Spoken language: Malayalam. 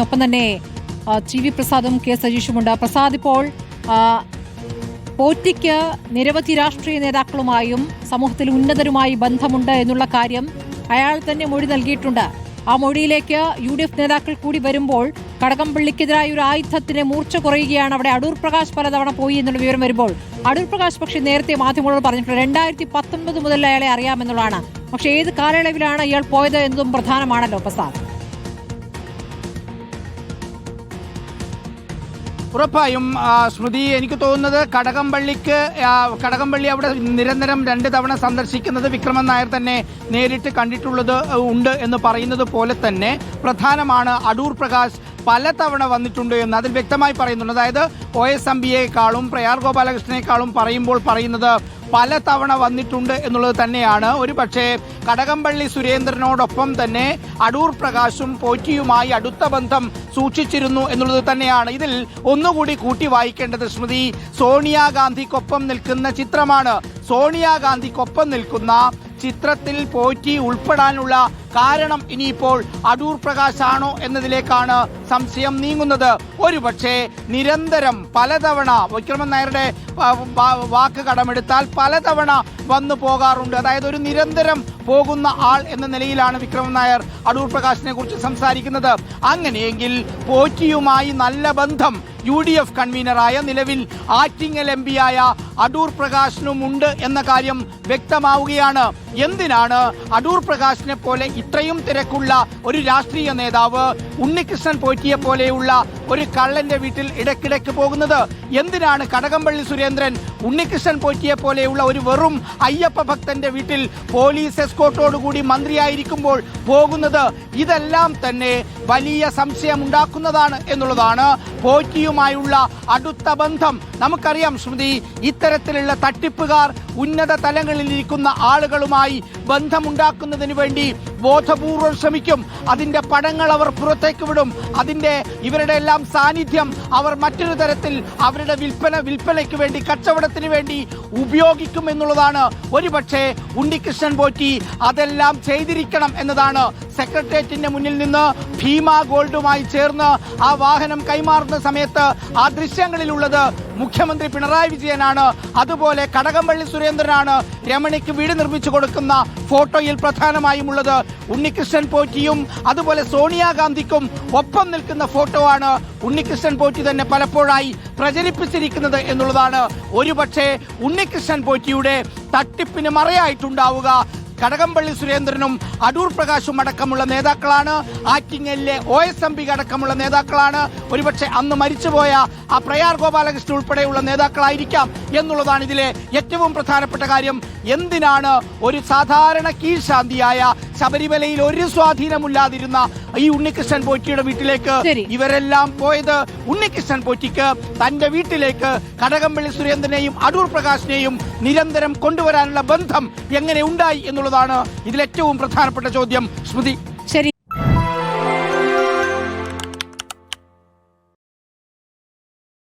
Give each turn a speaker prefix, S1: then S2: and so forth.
S1: ഒപ്പം തന്നെ ടി വി പ്രസാദും കെ സജീഷുമുണ്ട്. പ്രസാദ്, ഇപ്പോൾ പോറ്റിക്ക് നിരവധി രാഷ്ട്രീയ നേതാക്കളുമായും സമൂഹത്തിൽ ഉന്നതരുമായി ബന്ധമുണ്ട് എന്നുള്ള കാര്യം അയാൾ തന്നെ മൊഴി നൽകിയിട്ടുണ്ട്. ആ മൊഴിയിലേക്ക് UDF നേതാക്കൾ കൂടി വരുമ്പോൾ കടകംപള്ളിക്കെതിരായ ഒരു ആയുധത്തിന് മൂർച്ച കുറയുകയാണ്. അവിടെ അടൂർ പ്രകാശ് പലതവണ പോയി എന്നുള്ള വിവരം വരുമ്പോൾ അടൂർ പ്രകാശ് പക്ഷേ നേരത്തെ മാധ്യമങ്ങളോട് പറഞ്ഞിട്ടുണ്ട് 2019 മുതൽ അയാളെ അറിയാമെന്നുള്ളതാണ്. പക്ഷേ ഏത് കാലയളവിലാണ് ഇയാൾ പോയത് എന്നതും പ്രധാനമാണല്ലോ പ്രസാദ്.
S2: ഉറപ്പായും സ്മൃതി, എനിക്ക് തോന്നുന്നത് കടകംപള്ളി അവിടെ നിരന്തരം 2 തവണ സന്ദർശിക്കുന്നത് വിക്രമൻ നായർ തന്നെ നേരിട്ട് കണ്ടിട്ടുള്ളത് ഉണ്ട് എന്ന് പറയുന്നത് പോലെ തന്നെ പ്രധാനമാണ് അടൂർ പ്രകാശ് പലതവണ വന്നിട്ടുണ്ട് എന്ന് അതിൽ വ്യക്തമായി പറയുന്നുണ്ട്. അതായത് OSMBയെക്കാളും പ്രയാർ ഗോപാലകൃഷ്ണനേക്കാളും പറയുന്നത് പലതവണ വന്നിട്ടുണ്ട് എന്നുള്ളത് തന്നെയാണ്. ഒരു പക്ഷേ കടകംപള്ളി സുരേന്ദ്രനോടൊപ്പം തന്നെ അടൂർ പ്രകാശും പോറ്റിയുമായി അടുത്ത ബന്ധം സൂക്ഷിച്ചിരുന്നു എന്നുള്ളത് തന്നെയാണ്. ഇതിൽ ഒന്നുകൂടി കൂട്ടി വായിക്കേണ്ടത് സ്മൃതി, സോണിയാഗാന്ധിക്കൊപ്പം നിൽക്കുന്ന ചിത്രമാണ്. സോണിയാഗാന്ധിക്കൊപ്പം നിൽക്കുന്ന ചിത്രത്തിൽ പോറ്റി ഉൾപ്പെടാനുള്ള കാരണം ഇനിയിപ്പോൾ അടൂർ പ്രകാശ് ആണോ എന്നതിലേക്കാണ് സംശയം നീങ്ങുന്നത്. ഒരുപക്ഷെ നിരന്തരം പലതവണ വിക്രമൻ നായരുടെ വാക്ക് കടമെടുത്താൽ പലതവണ വന്നു പോകാറുണ്ട്. അതായത് ഒരു നിരന്തരം പോകുന്ന ആൾ എന്ന നിലയിലാണ് വിക്രമൻ നായർ അടൂർ പ്രകാശിനെ കുറിച്ച് സംസാരിക്കുന്നത്. അങ്ങനെയെങ്കിൽ പോറ്റിയുമായി നല്ല ബന്ധം UDF കൺവീനറായ നിലവിൽ ആറ്റിങ്ങൽ MP ആയ അടൂർ പ്രകാശിനും ഉണ്ട് എന്ന കാര്യം വ്യക്തമാവുകയാണ്. എന്തിനാണ് അടൂർ പ്രകാശിനെ പോലെ ഇത്രയും തിരക്കുള്ള ഒരു രാഷ്ട്രീയ നേതാവ് ഉണ്ണികൃഷ്ണൻ പോറ്റിയെ പോലെയുള്ള ഒരു കള്ളന്റെ വീട്ടിൽ ഇടയ്ക്കിടയ്ക്ക് പോകുന്നത്? എന്തിനാണ് കടകംപള്ളി സുരേന്ദ്രൻ ഉണ്ണികൃഷ്ണൻ പോറ്റിയെ പോലെയുള്ള ഒരു വെറും അയ്യപ്പ ഭക്തന്റെ വീട്ടിൽ പോലീസ് എസ്കോർട്ടോടുകൂടി മന്ത്രിയായിരിക്കുമ്പോൾ പോകുന്നത്? ഇതെല്ലാം തന്നെ വലിയ സംശയമുണ്ടാക്കുന്നതാണ് എന്നുള്ളതാണ് പോറ്റിയുമായുള്ള അടുത്ത ബന്ധം. നമുക്കറിയാം സ്മൃതി, ഇത്തരത്തിലുള്ള തട്ടിപ്പുകാർ ഉന്നത തലങ്ങളിലിരിക്കുന്ന ആളുകളുമായി ബന്ധമുണ്ടാക്കുന്നതിന് വേണ്ടി ബോധപൂർവം ശ്രമിക്കും. അതിന്റെ പടങ്ങൾ അവർ പുറത്തേക്ക് വിടും. ഇവരുടെ എല്ലാം സാന്നിധ്യം അവർ മറ്റൊരു തരത്തിൽ അവരുടെ വിൽപ്പനയ്ക്ക് വേണ്ടി, കച്ചവടത്തിന് വേണ്ടി ഉപയോഗിക്കും എന്നുള്ളതാണ്. ഒരുപക്ഷെ ഉണ്ണികൃഷ്ണൻ പോറ്റി അതെല്ലാം ചെയ്തിരിക്കണം എന്നതാണ്. സെക്രട്ടേറിയറ്റിന്റെ മുന്നിൽ നിന്ന് ഭീമ ഗോൾഡുമായി ചേർന്ന് ആ വാഹനം കൈമാറുന്ന സമയത്ത് ആ ദൃശ്യങ്ങളിലുള്ളത് മുഖ്യമന്ത്രി പിണറായി വിജയനാണ്. അതുപോലെ കടകംപള്ളി സുരേന്ദ്രനാണ് രമണിക്ക് വീട് നിർമ്മിച്ചു കൊടുക്കുന്ന ഫോട്ടോയിൽ പ്രധാനമായും ഉള്ളത്. ഉണ്ണികൃഷ്ണൻ പോറ്റിയും അതുപോലെ സോണിയാഗാന്ധിക്കും ഒപ്പം നിൽക്കുന്ന ഫോട്ടോ ആണ് ഉണ്ണികൃഷ്ണൻ പോറ്റി തന്നെ പലപ്പോഴായി പ്രചരിപ്പിച്ചിരിക്കുന്നത് എന്നുള്ളതാണ്. ഒരുപക്ഷെ ഉണ്ണികൃഷ്ണൻ പോറ്റിയുടെ തട്ടിപ്പിന് മറയായിട്ടുണ്ടാവുക കടകംപള്ളി സുരേന്ദ്രനും അടൂർ പ്രകാശും അടക്കമുള്ള നേതാക്കളാണ്. ആറ്റിങ്ങലിലെ OSMB അടക്കമുള്ള നേതാക്കളാണ്. ഒരുപക്ഷെ അന്ന് മരിച്ചുപോയ ആ പ്രയാർ ഗോപാലകൃഷ്ണൻ ഉൾപ്പെടെയുള്ള നേതാക്കളായിരിക്കാം എന്നുള്ളതാണ് ഇതിലെ ഏറ്റവും പ്രധാനപ്പെട്ട കാര്യം. എന്തിനാണ് ഒരു സാധാരണ കീഴ്ശാന്തിയായ ശബരിമലയിൽ ഒരു സ്വാധീനമില്ലാതിരുന്ന ഈ ഉണ്ണികൃഷ്ണൻ പോറ്റിയുടെ വീട്ടിലേക്ക് ഇവരെല്ലാം പോയത്? ഉണ്ണികൃഷ്ണൻ പോറ്റിക്ക് തന്റെ വീട്ടിലേക്ക് കടകംപള്ളി സുരേന്ദ്രനെയും അടൂർ പ്രകാശിനെയും നിരന്തരം കൊണ്ടുവരാനുള്ള ബന്ധം എങ്ങനെ ഉണ്ടായി എന്നുള്ളതാണ് ഇതിലേറ്റവും പ്രധാനപ്പെട്ട ചോദ്യം സ്മൃതി.